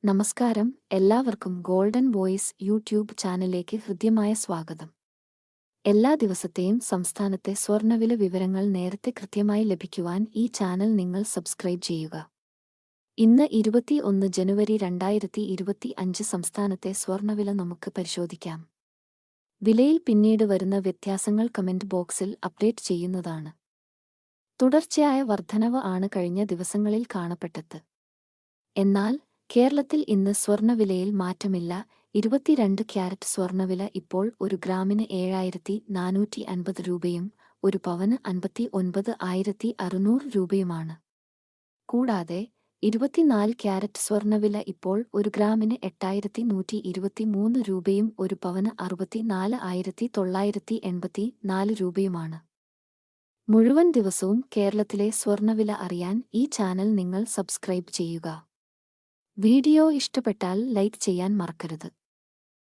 നമസ്കാരം, എല്ലാവർക്കും golden voice YouTube ചാനലിലേക്ക് ഹൃദ്യമായ സ്വാഗതം. എല്ലാ ദിവസത്തെയും സംസ്ഥാനത്തെ സ്വർണ്ണവില വിവരങ്ങൾ നേരത്തെ കൃത്യമായി ലഭിക്കുവാൻ ഈ ചാനൽ നിങ്ങൾ സബ്സ്ക്രൈബ് ചെയ്യുക. ഇന്ന് 21 ജനുവരി 2025 സംസ്ഥാനത്തെ സ്വർണ്ണവില നമുക്ക് പരിശോധിക്കാം. വിലയിൽ പിന്നീട് വരുന്ന വ്യത്യാസങ്ങൾ കമന്റ് ബോക്സിൽ അപ്ഡേറ്റ് ചെയ്യുന്നതാണ്. തുടർച്ചയായ വർധനവ് ആണ് കഴിഞ്ഞ ദിവസങ്ങളിൽ കാണപ്പെട്ടത്. എന്നാൽ കേരളത്തിൽ ഇന്ന് സ്വർണ്ണവിലയിൽ മാറ്റമില്ല. 22 ക്യാരറ്റ് സ്വർണ്ണവില ഇപ്പോൾ ഒരു ഗ്രാമിന് 7,450 രൂപയും ഒരു പവന് 59,600 രൂപയുമാണ്. കൂടാതെ 24 ക്യാരറ്റ് സ്വർണ്ണവില ഇപ്പോൾ ഒരു ഗ്രാമിന് 8,123 രൂപയും ഒരു പവന് 64,984 രൂപയുമാണ്. മുഴുവൻ ദിവസവും കേരളത്തിലെ സ്വർണ്ണവില അറിയാൻ ഈ ചാനൽ നിങ്ങൾ സബ്സ്ക്രൈബ് ചെയ്യുക. വീഡിയോ ഇഷ്ടപ്പെട്ടാൽ ലൈക്ക് ചെയ്യാൻ മറക്കരുത്.